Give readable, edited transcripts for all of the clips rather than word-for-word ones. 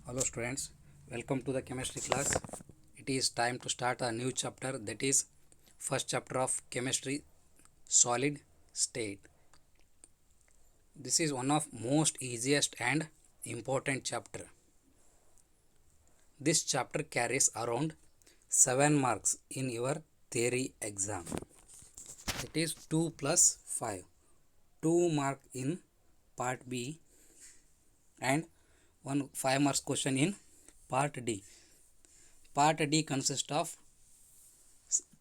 Hello students, welcome to the chemistry class. It is time to start a new chapter, that is first chapter of chemistry, solid state. This is one of most easiest and important chapter. This chapter carries around 7 marks in your theory exam. It is 2 plus 5. 2 mark in part B and one 5 marks question in part D. Part D consists of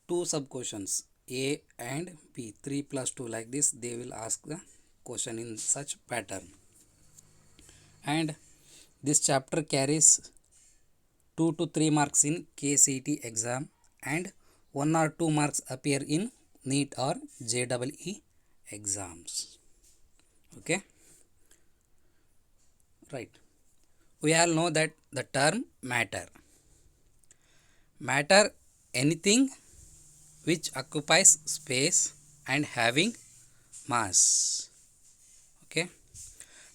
two sub questions A and B. 3 plus 2, like this they will ask the question in such pattern. And this chapter carries 2 to 3 marks in KCET exam and 1 or 2 marks appear in NEET or JEE exams. Okay, right. We all know that the term matter, anything which occupies space and having mass. Okay,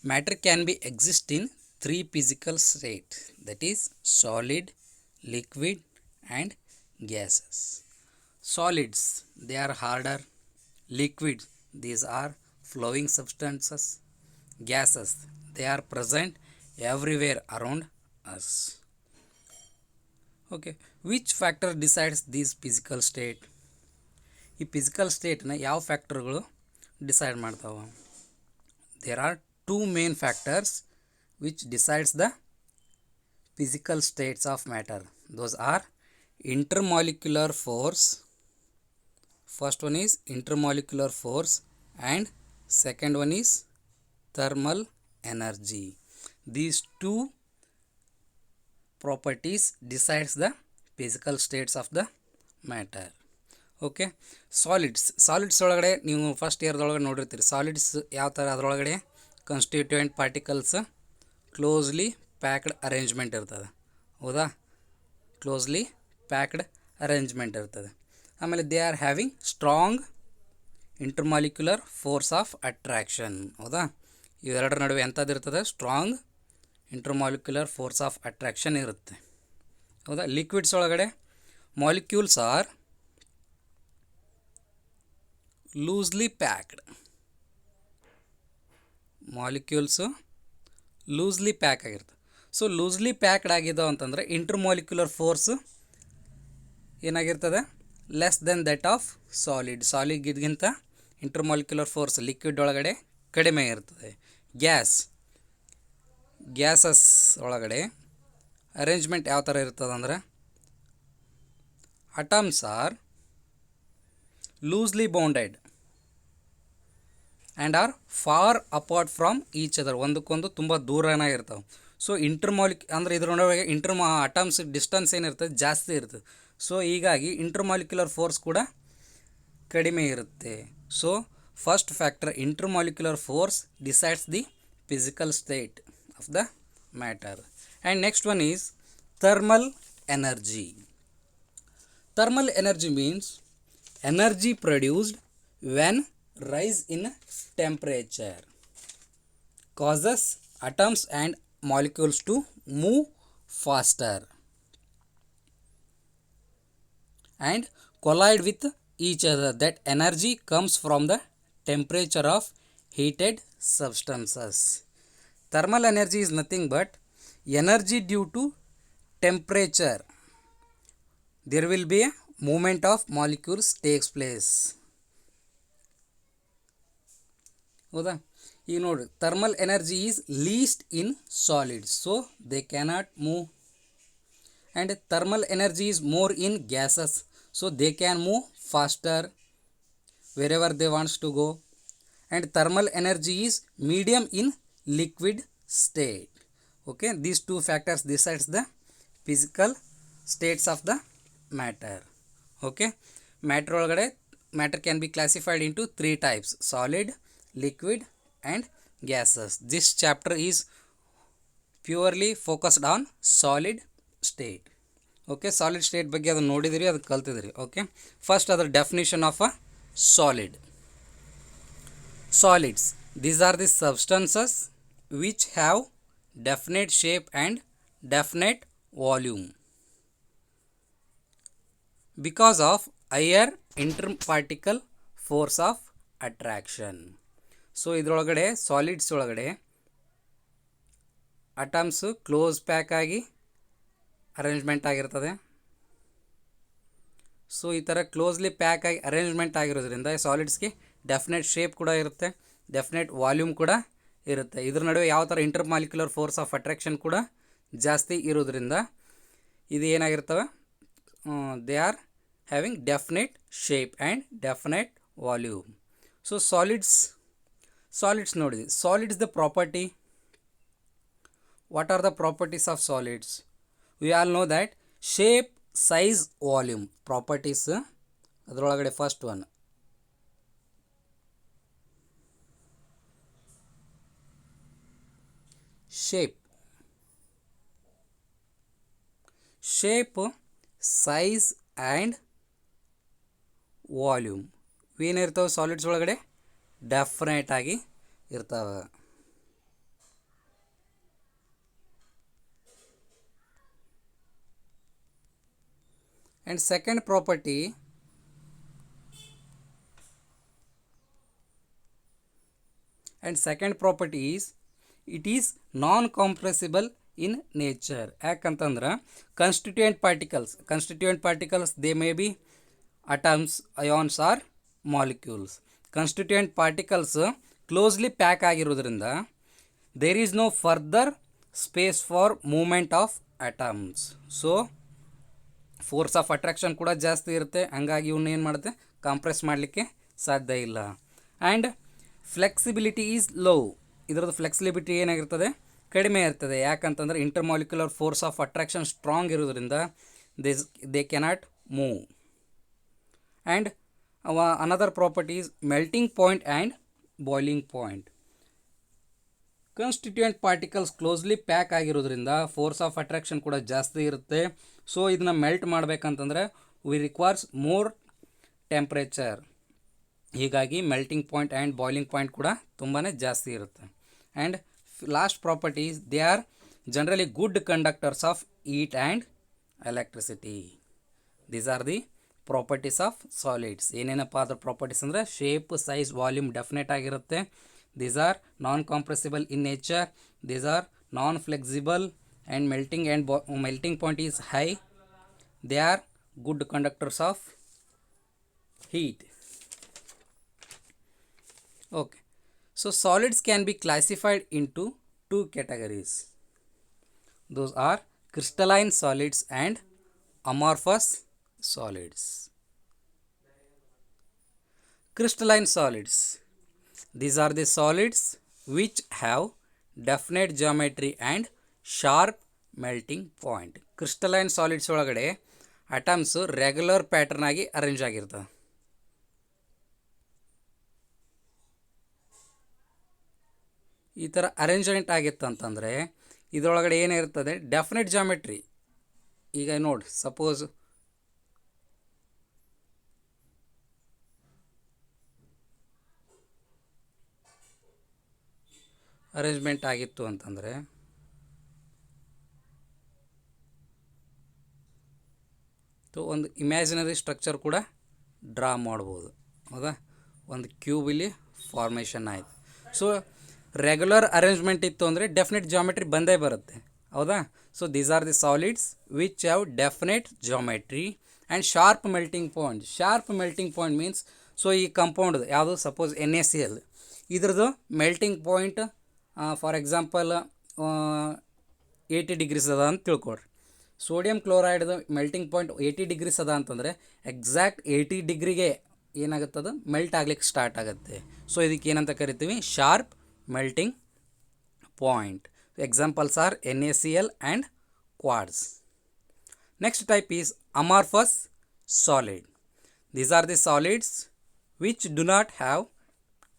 matter can be exist in three physical state, that is solid, liquid and gases. Solids, they are harder. Liquids, these are flowing substances. Gases, they are present everywhere around us. Okay, which factor decides this physical state? ಈ physical ಸ್ಟೇಟ್ನ ಯಾವ ಫ್ಯಾಕ್ಟರ್ಗಳು decide ಮಾಡ್ತಾವೆ? There are two main factors which decides the physical states of matter. Those are intermolecular force. First one is intermolecular force and second one is thermal energy. These two properties decides the physical states of the matter. Okay, solids ಒಳಗಡೆ ನೀವು first ಇಯರ್ದೊಳಗೆ ನೋಡಿರ್ತೀರಿ. Solids ಯಾವ ಥರ, ಅದರೊಳಗಡೆ constituent particles closely packed arrangement ಇರ್ತದೆ. ಹೌದಾ, closely packed arrangement ಇರ್ತದೆ. ಆಮೇಲೆ they are having strong intermolecular force of attraction. ಹೌದಾ, ಇವೆರಡರ ನಡುವೆ ಎಂಥದ್ದು ಇರ್ತದೆ? Strong intermolecular force of attraction ಇರುತ್ತೆ. ಹೌದಾ, ಲಿಕ್ವಿಡ್ಸ್ ಒಳಗಡೆ molecules are loosely packed. Molecules loosely pack ಆಗಿರ್ತದೆ. ಸೊ ಲೂಸ್ಲಿ ಪ್ಯಾಕ್ಡ್ ಆಗಿದ್ದಾವೆ ಅಂತಂದರೆ ಇಂಟರ್ಮಾಲಿಕ್ಯುಲರ್ ಫೋರ್ಸ್ ಏನಾಗಿರ್ತದೆ? Less than that of ಸಾಲಿಡ್ಗಿಂತ intermolecular force liquid ಒಳಗಡೆ ಕಡಿಮೆ ಇರ್ತದೆ. ಗ್ಯಾಸಸ್ ಒಳಗಡೆ ಅರೇಂಜ್ಮೆಂಟ್ ಯಾವ ಥರ ಇರ್ತದೆ ಅಂದ್ರೆ, atoms are loosely bounded and are far apart from each other. ಒಂದಕ್ಕೊಂದು ತುಂಬ ದೂರನೇ ಇರ್ತವೆ. ಸೊ ಅಂದರೆ ಇದರೊಳಗೆ ಅಟಮ್ಸ್ ಡಿಸ್ಟೆನ್ಸ್ ಏನಿರ್ತದೆ ಜಾಸ್ತಿ ಇರ್ತದೆ. ಸೊ ಹೀಗಾಗಿ ಇಂಟರ್ಮಾಲಿಕ್ಯುಲರ್ ಫೋರ್ಸ್ ಕೂಡ ಕಡಿಮೆ ಇರುತ್ತೆ. So first factor intermolecular force decides the physical state of the matter. And next one is thermal energy. Thermal energy means energy produced when rise in temperature causes atoms and molecules to move faster and collide with each other. That energy comes from the temperature of heated substances. Thermal energy is nothing but energy due to temperature. There will be a movement of molecules takes place. ಹೌದಾ, ಈಗ ನೋಡಿ, thermal energy is least in solids, so they cannot move. And thermal energy is more in gases, so they can move faster wherever they wants to go. And thermal energy is medium in liquid state. Okay, these two factors decides the physical states of the matter. Okay, matter can be classified into three types: solid, liquid and gases. This chapter is purely focused on solid state. Okay, solid state ಬಗ್ಗೆ ಅದನ್ನು ನೋಡಿದಿರಿ, ಅದು ಕಲ್ತಿದ್ರಿ. Okay, first ಅದರ definition of a solid. Solids, these are the substances which have definite shape and definite volume because of higher interparticle force of attraction. So ಇದರೊಳಗಡೆ solids ಒಳಗಡೆ atoms close pack ಆಗಿ arrangement ಆಗಿರ್ತದೆ. So ಈ ಥರ closely pack ಆಗಿ arrangement ಆಗಿರೋದ್ರಿಂದ ಸಾಲಿಡ್ಸ್ಗೆ definite shape ಕೂಡ ಇರುತ್ತೆ, ಡೆಫಿನೆಟ್ ವಾಲ್ಯೂಮ್ ಕೂಡ ಇರುತ್ತೆ. ಇದ್ರ ನಡುವೆ ಯಾವ ಥರ ಇಂಟರ್ಮಾಲಿಕ್ಯುಲರ್ ಫೋರ್ಸ್ ಆಫ್ ಅಟ್ರಾಕ್ಷನ್ ಕೂಡ ಜಾಸ್ತಿ ಇರೋದ್ರಿಂದ ಇದು ಏನಾಗಿರ್ತವೆ, they are having definite shape and definite volume. So solids ನೋಡಿ, solids the property. What are the properties of solids? We all know that shape, size, volume properties. ಅದರೊಳಗಡೆ first one shape, size and volume ಏನಿರ್ತವೆ solids ಒಳಗಡೆ definite ಆಗಿ ಇರ್ತವೆ. And second property is it is non-compressible in nature. ಯಾಕಂತಂದ್ರೆ constituent particles they may be atoms, ions or molecules. constituent particles closely pack ಆಗಿರೋದ್ರಿಂದ there is no further space for movement of atoms. So force of attraction ಕೂಡ ಜಾಸ್ತಿ ಇರುತ್ತೆ, ಹಂಗಾಗಿ ಇವನ್ನ ಏನು ಮಾಡುತ್ತೆ, compress ಮಾಡಲಿಕ್ಕೆ ಸಾಧ್ಯ ಇಲ್ಲ. And flexibility is low. ಇದರದ್ದು ಫ್ಲೆಕ್ಸಿಬಿಲಿಟಿ ಏನಾಗಿರ್ತದೆ, ಕಡಿಮೆ ಇರ್ತದೆ. ಯಾಕಂತಂದರೆ intermolecular force of attraction strong ಇರೋದ್ರಿಂದ they cannot move. And another property is melting point and boiling point. Constituent particles closely pack ಆಗಿರೋದ್ರಿಂದ ಫೋರ್ಸ್ ಆಫ್ ಅಟ್ರಾಕ್ಷನ್ ಕೂಡ ಜಾಸ್ತಿ ಇರುತ್ತೆ. ಸೊ ಇದನ್ನ ಮೆಲ್ಟ್ ಮಾಡಬೇಕಂತಂದರೆ ವಿ ರಿಕ್ವೈರ್ಸ್ ಮೋರ್ ಟೆಂಪ್ರೇಚರ್. ಹೀಗಾಗಿ melting point and boiling point ಕೂಡ ತುಂಬಾ ಜಾಸ್ತಿ ಇರುತ್ತೆ. And last properties, they are generally good conductors of heat and electricity. These are the properties of solids. ಏನೇನಪ್ಪ ಅದರ ಪ್ರಾಪರ್ಟೀಸ್ ಅಂದರೆ ಶೇಪ್, ಸೈಜ್, ವಾಲ್ಯೂಮ್ ಡೆಫಿನೆಟ್ ಆಗಿರುತ್ತೆ. These are non-compressible in nature. These are non-flexible and melting point is high. They are good conductors of heat. Okay. So solids can be classified into two categories. Those are crystalline solids and amorphous solids. Crystalline solids. These are the solids which have definite geometry and sharp melting point. Crystalline solids ಒಳಗಡೆ atoms regular pattern ಆಗಿ arrange ಆಗಿರ್ತವೆ. ಈ ಥರ arrangement ಆಗಿತ್ತು ಅಂತಂದರೆ ಇದರೊಳಗಡೆ ಏನಿರ್ತದೆ, definite geometry. ಈಗ ನೋಡಿ, ಸಪೋಸ್ ಅರೇಂಜ್ಮೆಂಟ್ ಆಗಿತ್ತು ಅಂತಂದರೆ ಒಂದು ಇಮ್ಯಾಜಿನರಿ ಸ್ಟ್ರಕ್ಚರ್ ಕೂಡ ಡ್ರಾ ಮಾಡ್ಬೋದು. ಹೌದಾ, ಒಂದು ಕ್ಯೂಬ್ ಇಲ್ಲಿ ಫಾರ್ಮೇಷನ್ ಆಯಿತು. ಸೊ ರೆಗ್ಯುಲರ್ ಅರೇಂಜ್ಮೆಂಟ್ ಇತ್ತು ಅಂದರೆ ಡೆಫಿನೆಟ್ ಜಾಮೆಟ್ರಿ ಬಂದೇ ಬರುತ್ತೆ. ಹೌದಾ. So these are the solids which have definite geometry and sharp melting point. Sharp melting point means, so ಈ ಕಂಪೌಂಡ್ ಯಾವುದು, ಸಪೋಸ್ NaCl, ಇದ್ರದ್ದು melting point for example 80 degrees ಅದ ಅಂತ ತಿಳ್ಕೊಳ್ರಿ. ಸೋಡಿಯಂ ಕ್ಲೋರೈಡ್ದು ಮೆಲ್ಟಿಂಗ್ ಪಾಯಿಂಟ್ 80 ಡಿಗ್ರೀಸ್ ಅದ ಅಂತಂದರೆ ಎಕ್ಸಾಕ್ಟ್ 80 ಡಿಗ್ರಿಗೆ ಏನಾಗುತ್ತದು, melt ಆಗ್ಲಿಕ್ಕೆ start ಆಗುತ್ತೆ. ಸೊ ಇದಕ್ಕೆ ಏನಂತ ಕರಿತೀವಿ, sharp melting point. Examples R NaCl and quartz. Next type is amorphous solid. These are the solids which do not have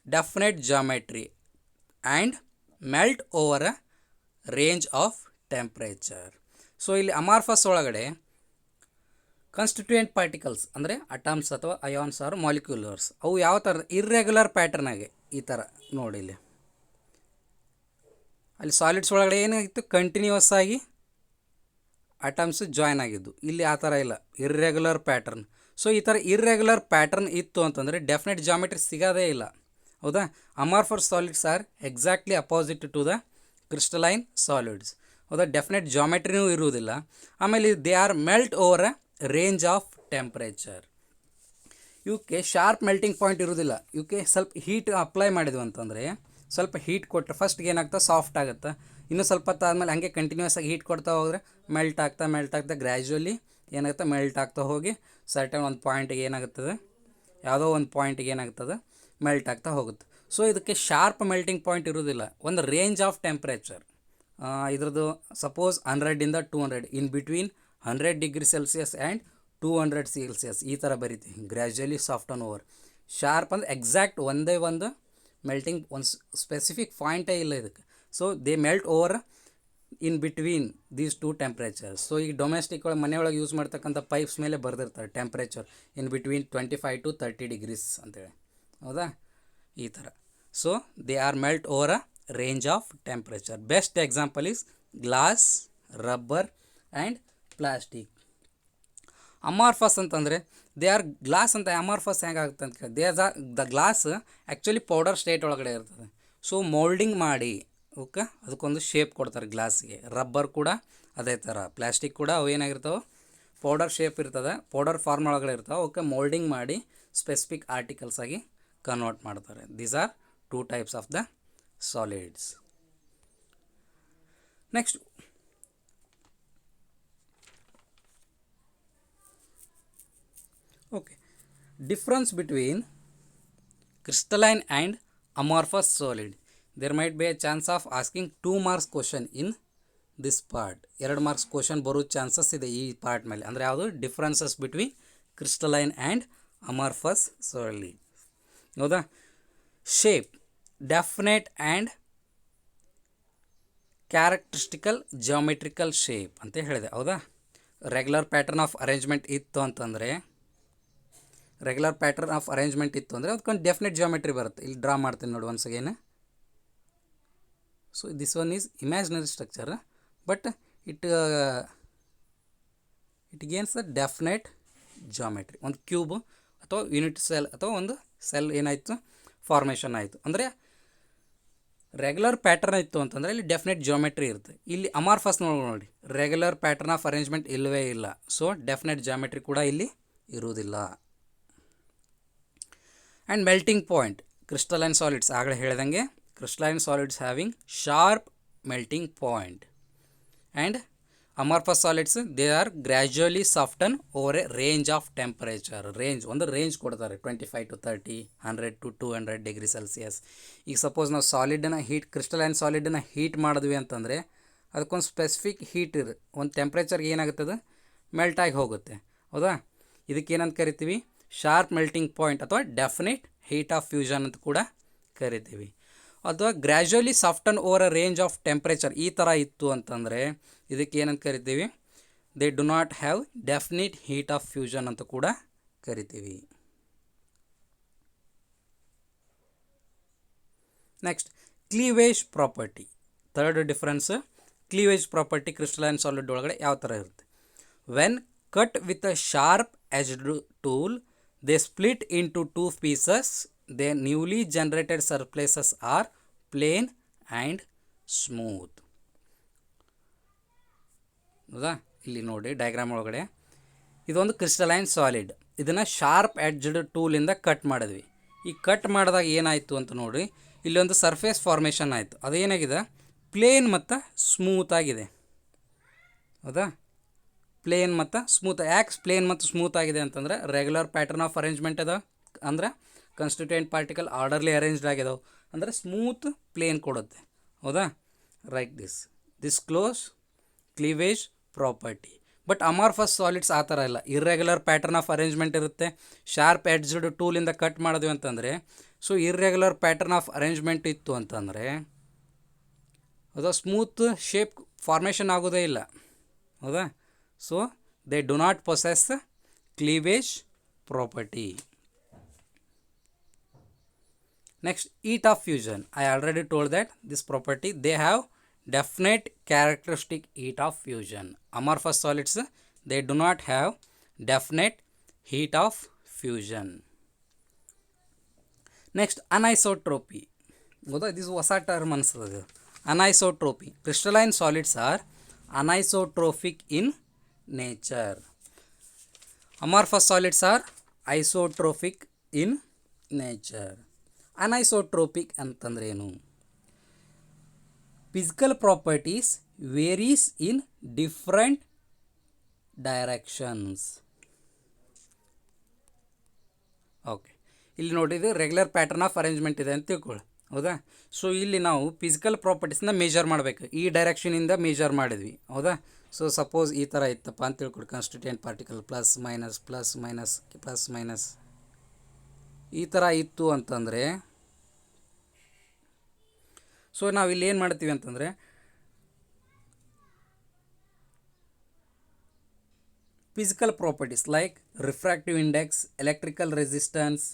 definite geometry and melt over a range of temperature. So ಇಲ್ಲಿ amorphous ಒಳಗಡೆ constituent particles ಅಂದರೆ ಅಟಾಮ್ಸ್ ಅಥವಾ ions R ಮಾಲಿಕ್ಯುಲರ್ಸ್, ಅವು ಯಾವ ಥರ irregular ಪ್ಯಾಟರ್ನಾಗೆ ಈ ಥರ ನೋಡಿ. ಅಲ್ಲಿ ಸಾಲಿಡ್ಸ್ ಒಳಗಡೆ ಏನಾಗಿತ್ತು, ಕಂಟಿನ್ಯೂಸ್ ಆಗಿ ಅಟಮ್ಸ್ ಜಾಯ್ನ್ ಆಗಿದ್ದು. ಇಲ್ಲಿ ಆ ಥರ ಇಲ್ಲ, ಇರ್ರೆಗ್ಯುಲರ್ ಪ್ಯಾಟರ್ನ್. ಸೊ ಈ ಥರ ಇರ್ರೆಗ್ಯುಲರ್ ಪ್ಯಾಟರ್ನ್ ಇತ್ತು ಅಂತಂದರೆ ಡೆಫಿನೆಟ್ ಜಾಮೆಟ್ರಿ ಸಿಗೋದೇ ಇಲ್ಲ. ಹೌದಾ? Amorphous solids are exactly opposite to the crystalline solids. ಹೌದಾ? ಡೆಫಿನೆಟ್ ಜಾಮೆಟ್ರಿನೂ ಇರುವುದಿಲ್ಲ. ಆಮೇಲೆ they are melt over a range of temperature. ಇವಕ್ಕೆ ಶಾರ್ಪ್ ಮೆಲ್ಟಿಂಗ್ ಪಾಯಿಂಟ್ ಇರೋದಿಲ್ಲ. ಇವಕ್ಕೆ ಸ್ವಲ್ಪ ಹೀಟ್ ಅಪ್ಲೈ ಮಾಡಿದ್ವಿ ಅಂತಂದರೆ, ಸ್ವಲ್ಪ ಹೀಟ್ ಕೊಟ್ಟರೆ ಫಸ್ಟ್ಗೆ ಏನಾಗ್ತಾ ಸಾಫ್ಟ್ ಆಗುತ್ತೆ. ಇನ್ನೂ ಸ್ವಲ್ಪ ಹೊತ್ತು ಆದಮೇಲೆ ಹಾಗೆ ಕಂಟಿನ್ಯೂಸ್ ಆಗಿ ಹೀಟ್ ಕೊಡ್ತಾ ಹೋದರೆ ಮೆಲ್ಟ್ ಆಗ್ತಾ ಗ್ರ್ಯಾಜುವಲಿ ಏನಾಗುತ್ತೆ, ಮೆಲ್ಟ್ ಆಗ್ತಾ ಹೋಗಿ ಸರ್ಟನ್ ಒಂದು ಪಾಯಿಂಟಿಗೆ ಏನಾಗುತ್ತದೆ, ಯಾವುದೋ ಒಂದು ಪಾಯಿಂಟಿಗೆ ಏನಾಗ್ತದೆ, ಮೆಲ್ಟ್ ಆಗ್ತಾ ಹೋಗುತ್ತೆ. ಸೊ ಇದಕ್ಕೆ ಶಾರ್ಪ್ ಮೆಲ್ಟಿಂಗ್ ಪಾಯಿಂಟ್ ಇರೋದಿಲ್ಲ. ಒಂದು ರೇಂಜ್ ಆಫ್ ಟೆಂಪ್ರೇಚರ್ ಇದ್ರದ್ದು suppose 100 to 200, in between 100 degree Celsius and 200 Celsius ಈ ಥರ ಬರೀತೀವಿ. Gradually soften over. Sharp ಅಂದರೆ ಎಕ್ಸಾಕ್ಟ್ ಒಂದೇ ಒಂದು ಮೆಲ್ಟಿಂಗ್, ಒಂದು ಸ್ಪೆಸಿಫಿಕ್ ಪಾಯಿಂಟೇ ಇಲ್ಲ ಇದಕ್ಕೆ. So they melt over in between these two temperatures. So ಈಗ ಡೊಮೆಸ್ಟಿಕ್ ಒಳಗೆ ಮನೆಯೊಳಗೆ ಯೂಸ್ ಮಾಡ್ತಕ್ಕಂಥ ಪೈಪ್ಸ್ ಮೇಲೆ ಬರೆದಿರ್ತಾರೆ temperature in between 25 to 30 degrees ಅಂತೇಳಿ. ಹೌದಾ? ಈ ಥರ. So they are melt over a range of temperature. Best example is glass, rubber and plastic. Amorphous ಅಂತಂದರೆ ದೇ ಆರ್ ಗ್ಲಾಸ್ ಅಂತ. ಅಮಾರ್ಫಸ್ ಹೆಂಗಾಗುತ್ತೆ ಅಂತ ಕೇಳಿ, they are the glass actually powder state ಒಳಗಡೆ ಇರ್ತದೆ. ಸೊ ಮೋಲ್ಡಿಂಗ್ ಮಾಡಿ ಓಕೆ ಅದಕ್ಕೊಂದು shape ಕೊಡ್ತಾರೆ ಗ್ಲಾಸ್ಗೆ. ರಬ್ಬರ್ ಕೂಡ ಅದೇ ಥರ, ಪ್ಲಾಸ್ಟಿಕ್ ಕೂಡ ಅವು ಏನಾಗಿರ್ತಾವೆ, ಪೌಡರ್ ಶೇಪ್ ಇರ್ತದೆ, ಪೌಡರ್ ಫಾರ್ಮ್ ಒಳಗಡೆ ಇರ್ತಾವೆ. ಅವಕ್ಕೆ ಮೋಲ್ಡಿಂಗ್ ಮಾಡಿ ಸ್ಪೆಸಿಫಿಕ್ ಆರ್ಟಿಕಲ್ಸ್ ಆಗಿ ಕನ್ವರ್ಟ್ ಮಾಡ್ತಾರೆ. These are 2 types of the solids. Next okay, difference between crystalline and amorphous solid. There might be a chance of asking 2 marks question in this part. 2 marks question ಬರೋ chances ಇದೆ ಈ part ಮೇಲೆ. ಅಂದರೆ ಯಾವುದು? Differences between crystalline and amorphous solid. ಹೌದಾ? Shape, definite and characteristical geometrical shape ಅಂತ ಹೇಳಿದೆ. ಹೌದಾ? ರೆಗ್ಯುಲರ್ ಪ್ಯಾಟರ್ನ್ ಆಫ್ ಅರೇಂಜ್ಮೆಂಟ್ ಇತ್ತು ಅಂತಂದರೆ, ಅದಕ್ಕೊಂದು ಡೆಫಿನೆಟ್ ಜಿಯೋಮೆಟ್ರಿ ಬರುತ್ತೆ. ಇಲ್ಲಿ ಡ್ರಾ ಮಾಡ್ತೀನಿ ನೋಡಿ once again. So this one is imaginary structure, but it gains a definite geometry. ಒಂದು ಕ್ಯೂಬ್ ಅಥವಾ ಯೂನಿಟ್ ಸೆಲ್ ಅಥವಾ ಒಂದು ಸೆಲ್ ಏನಾಯಿತು, ಫಾರ್ಮೇಷನ್ ಆಯಿತು. ಅಂದರೆ ರೆಗ್ಯುಲರ್ ಪ್ಯಾಟರ್ನ್ ಇತ್ತು ಅಂತಂದರೆ ಇಲ್ಲಿ ಡೆಫಿನೆಟ್ ಜಿಯೋಮೆಟ್ರಿ ಇರುತ್ತೆ. ಇಲ್ಲಿ ಅಮಾರ್ಫಸ್ ನೋಡಿ, ರೆಗ್ಯುಲರ್ ಪ್ಯಾಟರ್ನ್ ಆಫ್ ಅರೇಂಜ್ಮೆಂಟ್ ಇಲ್ಲವೇ ಇಲ್ಲ. ಸೊ ಡೆಫಿನೆಟ್ ಜಿಯೋಮೆಟ್ರಿ ಕೂಡ ಇಲ್ಲಿ ಇರುವುದಿಲ್ಲ. And melting point, crystalline solids ಆಗಲೇ ಹೇಳ್ದಂಗೆ crystalline solids having sharp melting point, and amorphous solids they are gradually soften over a range of temperature. range ಒಂದು range ಕೊಡ್ತಾರೆ, 25 to 30, 100 to 200 degree Celsius. ಈಗ suppose ನಾವು ಸಾಲಿಡನ್ನ crystalline ಸಾಲಿಡನ್ನ heat ಮಾಡಿದ್ವಿ ಅಂತಂದರೆ ಅದಕ್ಕೊಂದು specific heat ಇರುತ್ತೆ, ಒಂದು ಟೆಂಪ್ರೇಚರ್ಗೆ ಏನಾಗುತ್ತದೆ, ಮೆಲ್ಟಾಗಿ ಹೋಗುತ್ತೆ. ಹೌದಾ? ಇದಕ್ಕೆ ಏನಂತ ಕರಿತೀವಿ? ಶಾರ್ಪ್ ಮೆಲ್ಟಿಂಗ್ ಪಾಯಿಂಟ್ ಅಥವಾ ಡೆಫಿನೆಟ್ ಹೀಟ್ ಆಫ್ ಫ್ಯೂಷನ್ ಅಂತ ಕೂಡ ಕರಿತೀವಿ. ಅಥವಾ gradually soften over a range of temperature ಈ ಥರ ಇತ್ತು ಅಂತಂದರೆ ಇದಕ್ಕೆ ಏನಂತ ಕರಿತೀವಿ? They do not have definite heat of fusion ಅಂತ ಕೂಡ ಕರಿತೀವಿ. Next cleavage property. Third difference, cleavage property crystalline solid ಒಳಗಡೆ ಯಾವ ಥರ ಇರುತ್ತೆ? When cut with a sharp edged tool they split into 2 pieces. The newly generated surfaces are plain and smooth. ಹೌದಾ? ಇಲ್ಲಿ ನೋಡಿ ಡಯಾಗ್ರಾಮ್ ಒಳಗಡೆ ಇದೊಂದು ಕ್ರಿಸ್ಟಲೈನ್ ಸಾಲಿಡ್. ಇದನ್ನು ಶಾರ್ಪ್ ಎಡ್ಜ್ಡ್ ಟೂಲಿಂದ ಕಟ್ ಮಾಡಿದ್ವಿ. ಈ ಕಟ್ ಮಾಡಿದಾಗ ಏನಾಯಿತು ಅಂತ ನೋಡಿ, ಇಲ್ಲೊಂದು ಸರ್ಫೇಸ್ ಫಾರ್ಮೇಷನ್ ಆಯಿತು. ಅದೇನಾಗಿದೆ? ಪ್ಲೇನ್ ಮತ್ತು ಸ್ಮೂತ್ ಆಗಿದೆ. ಹೌದಾ? ಪ್ಲೇನ್ ಮತ್ತು ಸ್ಮೂತ್. ಯಾಕೆ ಪ್ಲೇನ್ ಮತ್ತು ಸ್ಮೂತ್ ಆಗಿದೆ ಅಂತಂದರೆ ರೆಗ್ಯುಲರ್ ಪ್ಯಾಟರ್ನ್ ಆಫ್ ಅರೇಂಜ್ಮೆಂಟ್ ಅದ, ಅಂದರೆ ಕನ್ಸ್ಟಿಟ್ಯೂಯೆಂಟ್ ಪಾರ್ಟಿಕಲ್ ಆರ್ಡರ್ಲಿ ಅರೇಂಜ್ಡ್ ಆಗಿದಾವೆ, ಅಂದರೆ ಸ್ಮೂತ್ ಪ್ಲೇನ್ ಕೊಡುತ್ತೆ. ಹೌದಾ? Write this close cleavage property. But amorphous solids ಆ ಥರ ಇಲ್ಲ, ಇರ್ರೆಗ್ಯುಲರ್ ಪ್ಯಾಟರ್ನ್ ಆಫ್ ಅರೇಂಜ್ಮೆಂಟ್ ಇರುತ್ತೆ. ಶಾರ್ಪ್ ಎಡ್ಜ್ಡ್ ಟೂಲಿಂದ ಕಟ್ ಮಾಡಿದ್ವಿ ಅಂತಂದರೆ, so irregular pattern of arrangement ಇತ್ತು ಅಂತಂದರೆ ಅದು ಸ್ಮೂತ್ ಶೇಪ್ ಫಾರ್ಮೇಷನ್ ಆಗೋದೇ ಇಲ್ಲ. ಹೌದಾ? So they do not possess cleavage property. Next, heat of fusion. I already told that this property, they have definite characteristic heat of fusion. Amorphous solids, they do not have definite heat of fusion. Next, anisotropy. ಗೊತ್ತಾ, ಇದು ಹೊಸ term ಅನಿಸ್ತದೆ. Anisotropy. Crystalline solids are anisotrophic in nature. Amorphous solids are isotrophic in nature. Anisotropic ಅಂತಂದ್ರೆ ಏನು? Physical properties varies in different directions. Okay, ಇಲ್ಲಿ ನೋಡಿದ್ದು regular pattern of arrangement ಇದೆ ಅಂತ ತಿಳ್ಕೊಳ್ಳಿ. ಹೌದಾ? ಸೊ ಇಲ್ಲಿ ನಾವು ಫಿಸಿಕಲ್ ಪ್ರಾಪರ್ಟೀಸ್ನ ಮೇಜರ್ ಮಾಡಬೇಕು. ಈ ಡೈರೆಕ್ಷನಿಂದ ಮೇಜರ್ ಮಾಡಿದ್ವಿ. ಹೌದಾ? ಸೊ ಸಪೋಸ್ ಈ ಥರ ಇತ್ತಪ್ಪ ಅಂತ ತಿಳ್ಕೊಡಿ. Constituent particle plus minus plus minus plus minus ಈ ಥರ ಇತ್ತು ಅಂತಂದರೆ, ಸೊ ನಾವು ಇಲ್ಲಿ ಏನು ಮಾಡ್ತೀವಿ ಅಂತಂದರೆ, physical properties like refractive index, electrical resistance,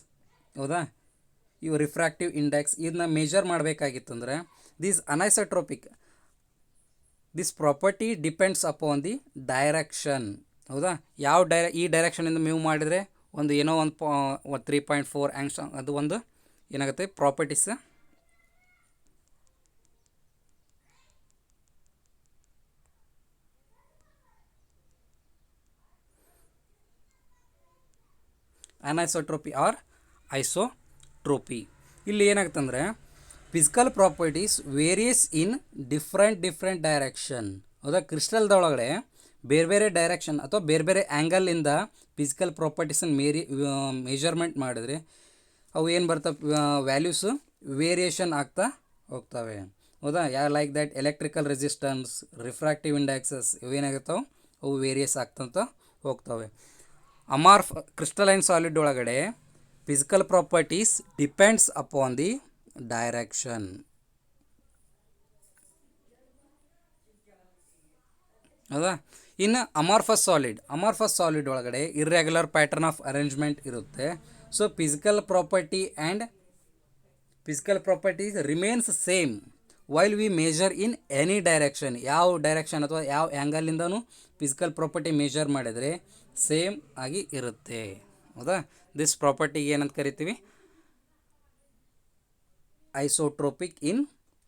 ಹೌದಾ, ಇವು ರಿಫ್ರಾಕ್ಟಿವ್ ಇಂಡೆಕ್ಸ್ ಇದನ್ನ ಮೇಜರ್ ಮಾಡಬೇಕಾಗಿತ್ತಂದರೆ this anisotropic, this property depends upon the direction. ಹೌದಾ? ಯಾವ ಈ ಡೈರೆಕ್ಷನಿಂದ ಮೂವ್ ಮಾಡಿದರೆ ಒಂದು ಏನೋ ಒಂದು 3.4 ಆ್ಯಂಗ್ಸ್ ಅದು ಒಂದು ಏನಾಗುತ್ತೆ ಪ್ರಾಪರ್ಟೀಸ್. ಅನೈಸೋಟ್ರೋಪಿ or isotropy. ಇಲ್ಲಿ ಏನಾಗುತ್ತಂದರೆ physical properties various in different direction. ಹೌದಾ? ಕ್ರಿಸ್ಟಲ್ದೊಳಗಡೆ ಬೇರೆ ಬೇರೆ ಡೈರೆಕ್ಷನ್ ಅಥವಾ ಬೇರೆ ಬೇರೆ ಆ್ಯಂಗಲಿಂದ ಫಿಸಿಕಲ್ ಪ್ರಾಪರ್ಟೀಸನ್ನು ಮೇಜರ್ಮೆಂಟ್ ಮಾಡಿದ್ರೆ ಅವು ಏನು ಬರ್ತವೆ, ವ್ಯಾಲ್ಯೂಸು ವೇರಿಯೇಷನ್ ಆಗ್ತಾ ಹೋಗ್ತವೆ. ಹೌದಾ? Like that electrical resistance, refractive indexes ಇವೇನಾಗುತ್ತವೆ, ಅವು ವೇರಿಯಸ್ ಆಗ್ತಂತ ಹೋಗ್ತವೆ. ಕ್ರಿಸ್ಟಲೈನ್ ಸಾಲಿಡ್ ಒಳಗಡೆ physical properties depends upon the direction. ಹೌದಾ? ಇನ್ನು ಅಮಾರ್ಫಸ್ ಸಾಲಿಡ್ ಒಳಗಡೆ ಇರ್ರೆಗ್ಯುಲರ್ ಪ್ಯಾಟರ್ನ್ ಆಫ್ ಅರೇಂಜ್ಮೆಂಟ್ ಇರುತ್ತೆ. So physical properties remains same while we measure in any direction. ಯಾವ ಡೈರೆಕ್ಷನ್ ಅಥವಾ ಯಾವ ಆ್ಯಂಗಲಿಂದನೂ ಫಿಸಿಕಲ್ ಪ್ರಾಪರ್ಟಿ ಮೇಜರ್ ಮಾಡಿದರೆ ಸೇಮ್ ಆಗಿ ಇರುತ್ತೆ. ಹೌದಾ? ದಿಸ್ ಪ್ರಾಪರ್ಟಿಗೆ ಏನಂತ ಕರಿತೀವಿ, ಐಸೋಟ್ರೋಪಿಕ್ ಇನ್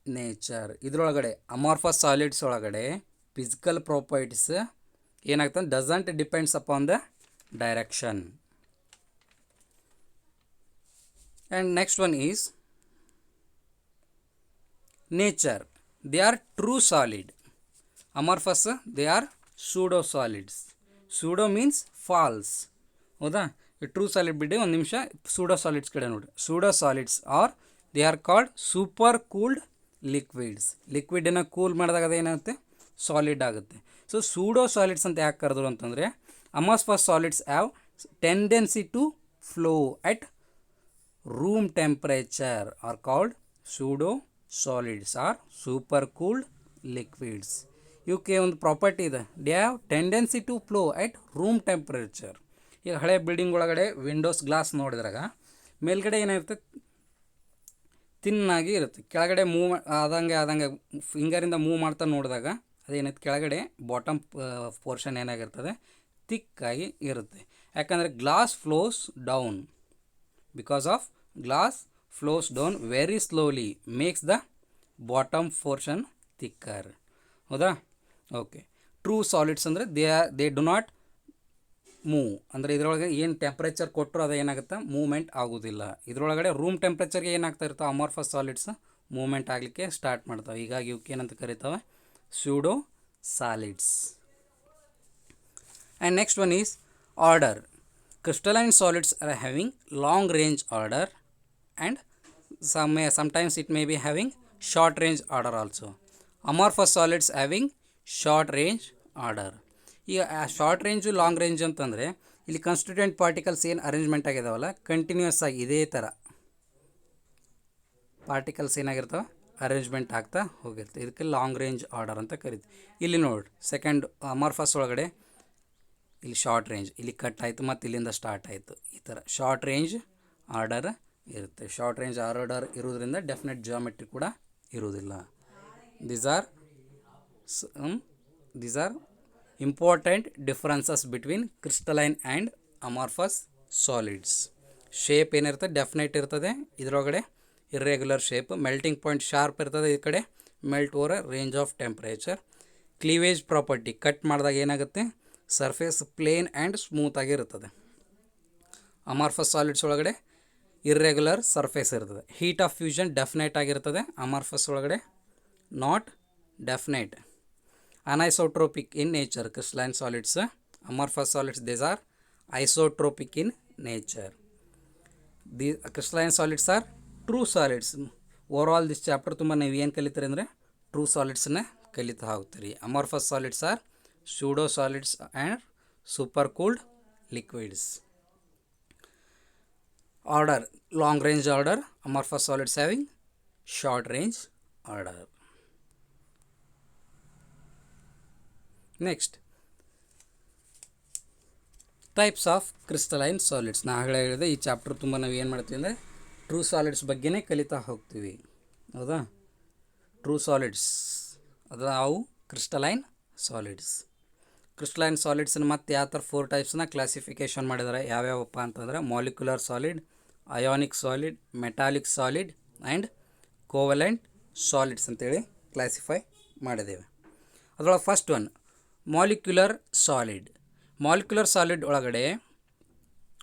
ನೇಚರ್. ಇದರೊಳಗಡೆ ಅಮಾರ್ಫಸ್ ಸಾಲಿಡ್ಸ್ ಒಳಗಡೆ ಫಿಸಿಕಲ್ ಪ್ರಾಪರ್ಟೀಸ್ ಏನಾಗ್ತದೆ, doesn't depends upon the direction. And next one is nature. They are true solid. Amorphous they are pseudo solids. Pseudo means false. ಹೌದಾ? ಟ್ರೂ ಸಾಲಿಡ್ ಬಿಡಿ, ಒಂದು ನಿಮಿಷ pseudo solids ಕಡೆ ನೋಡಿ. Pseudo solids are they are called super cooled liquids. ಲಿಕ್ವಿಡನ್ನು cool ಮಾಡಿದಾಗ ಅದೇನಾಗುತ್ತೆ, solid ಆಗುತ್ತೆ. ಸೊ ಸೂಡೋ ಸಾಲಿಡ್ಸ್ ಅಂತ ಯಾಕೆ ಕರೆದ್ರು ಅಂತಂದರೆ, amorphous solids have tendency to flow at room temperature are called pseudo solids or super cooled liquids. ಇವಕ್ಕೆ ಒಂದು ಪ್ರಾಪರ್ಟಿ ಇದೆ, they have tendency to flow at room temperature. ಈಗ ಹಳೆ ಬಿಲ್ಡಿಂಗ್ ಒಳಗಡೆ ವಿಂಡೋಸ್ ಗ್ಲಾಸ್ ನೋಡಿದ್ರಾಗ ಮೇಲ್ಗಡೆ ಏನಾಗುತ್ತೆ, ತಿನ್ನಾಗಿ ಇರುತ್ತೆ. ಕೆಳಗಡೆ ಮೂವ್ ಆದಂಗೆ ಫಿಂಗರಿಂದ ಮೂವ್ ಮಾಡ್ತಾ ನೋಡಿದಾಗ ಅದೇನೈತೆ, ಕೆಳಗಡೆ ಬಾಟಮ್ ಪೋರ್ಷನ್ ಏನಾಗಿರ್ತದೆ, ತಿಕ್ಕಾಗಿ ಇರುತ್ತೆ. ಯಾಕಂದರೆ glass flows down. Because of glass flows down very slowly makes the bottom portion thicker. ಹೌದಾ? ಓಕೆ. ಟ್ರೂ ಸಾಲಿಡ್ಸ್ ಅಂದರೆ ದೇ ಡು ನಾಟ್ ಮೂವ್. ಅಂದರೆ ಇದರೊಳಗೆ ಏನು ಟೆಂಪ್ರೇಚರ್ ಕೊಟ್ಟರು ಅದು ಏನಾಗುತ್ತೆ, ಮೂವ್ಮೆಂಟ್ ಆಗೋದಿಲ್ಲ. ಇದರೊಳಗಡೆ ರೂಮ್ ಟೆಂಪ್ರೇಚರ್ಗೆ ಏನಾಗ್ತಾ ಇರ್ತಾವೆ, ಅಮಾರ್ಫಸ್ ಸಾಲಿಡ್ಸ್ ಮೂವ್ಮೆಂಟ್ ಆಗಲಿಕ್ಕೆ ಸ್ಟಾರ್ಟ್ ಮಾಡ್ತಾವೆ. ಹೀಗಾಗಿ ಇವಕ್ಕೆ ಏನಂತ ಕರಿತಾವೆ, pseudo solids. And next one is order. Crystalline solids are having long range order and sometimes it may be having short range order also. Amorphous solids having short range order. ಈಗ short range long range ಅಂತಂದರೆ ಇಲ್ಲಿ constituent particles ಏನು arrangement ಆಗಿದಾವಲ್ಲ, continuous ಆಗಿ ಇದೇ ಥರ particles ಏನಾಗಿರ್ತವೆ, arrangement ಆಗ್ತಾ ಹೋಗಿರುತ್ತೆ. ಇದಕ್ಕೆ ಲಾಂಗ್ ರೇಂಜ್ ಆರ್ಡರ್ ಅಂತ ಕರಿತೀವಿ. ಇಲ್ಲಿ ನೋಡಿ, ಸೆಕೆಂಡ್ ಅಮಾರ್ಫಸ್ ಒಳಗಡೆ ಇಲ್ಲಿ ಶಾರ್ಟ್ ರೇಂಜ್, ಇಲ್ಲಿ ಕಟ್ ಆಯಿತು ಮತ್ತು ಇಲ್ಲಿಂದ ಸ್ಟಾರ್ಟ್ ಆಯಿತು. ಈ ಥರ ಶಾರ್ಟ್ ರೇಂಜ್ ಆರ್ಡರ್ ಇರುತ್ತೆ. ಶಾರ್ಟ್ ರೇಂಜ್ ಆರ್ಡರ್ ಇರೋದ್ರಿಂದ ಡೆಫಿನೆಟ್ ಜಿಯೋಮೆಟ್ರಿ ಕೂಡ ಇರುವುದಿಲ್ಲ. These are These are important differences between crystalline and amorphous solids. Shape ಏನಿರ್ತದೆ ಡೆಫಿನೆಟ್ ಇರ್ತದೆ, ಇದರೊಳಗಡೆ irregular shape, melting point sharp ಇರ್ತದೆ, ಈ ಕಡೆ melt over range of temperature. Cleavage property, cut ಮಾಡಿದಾಗ ಏನಾಗುತ್ತೆ, ಸರ್ಫೇಸ್ ಪ್ಲೇನ್ ಆ್ಯಂಡ್ ಸ್ಮೂತ್ ಆಗಿರುತ್ತದೆ. ಅಮಾರ್ಫಸ್ ಸಾಲಿಡ್ಸ್ ಒಳಗಡೆ ಇರ್ರೆಗ್ಯುಲರ್ ಸರ್ಫೇಸ್ ಇರ್ತದೆ. ಹೀಟ್ ಆಫ್ ಫ್ಯೂಷನ್ ಡೆಫಿನೆಟ್ ಆಗಿರ್ತದೆ, ಅಮಾರ್ಫಸ್ ಒಳಗಡೆ not definite. ಅನೈಸೋಟ್ರೋಪಿಕ್ in nature crystalline solids. Amorphous solids these are isotropic in nature. The crystalline solids are true solids. Over all this chapter ತುಂಬ ನೀವು ಏನು ಕಲಿತೀರಿ ಅಂದರೆ true ಸಾಲಿಡ್ಸನ್ನ ಕಲಿತಾ ಹೋಗ್ತೀರಿ. Amorphous solids are pseudo solids and super cooled liquids. Order, long range order. Amorphous solids having short range order. Next, types of crystalline solids. ನಾ ಆಗಲೇ ಹೇಳಿದೆ ಈ ಚಾಪ್ಟರ್ ತುಂಬ ನಾವು ಏನು ಮಾಡ್ತೀವಿ ಅಂದರೆ ಟ್ರೂ ಸಾಲಿಡ್ಸ್ ಬಗ್ಗೆನೇ ಕಲಿತಾ ಹೋಗ್ತೀವಿ, ಹೌದಾ. ಟ್ರೂ ಸಾಲಿಡ್ಸ್ ಅದು ಅವು ಕ್ರಿಸ್ಟಲೈನ್ ಸಾಲಿಡ್ಸ್. ಕ್ರಿಸ್ಟಲೈನ್ ಸಾಲಿಡ್ಸನ್ನು ಮತ್ತು ಯಾವ ಥರ 4 ಟೈಪ್ಸ್ನ ಕ್ಲಾಸಿಫಿಕೇಷನ್ ಮಾಡಿದ್ದಾರೆ. ಯಾವ್ಯಾವಪ್ಪ ಅಂತಂದರೆ molecular solid, ionic solid, metallic solid and covalent solids ಅಂತೇಳಿ ಕ್ಲಾಸಿಫೈ ಮಾಡಿದ್ದೇವೆ. ಅದರೊಳಗೆ first one molecular solid. Molecular solid ಒಳಗಡೆ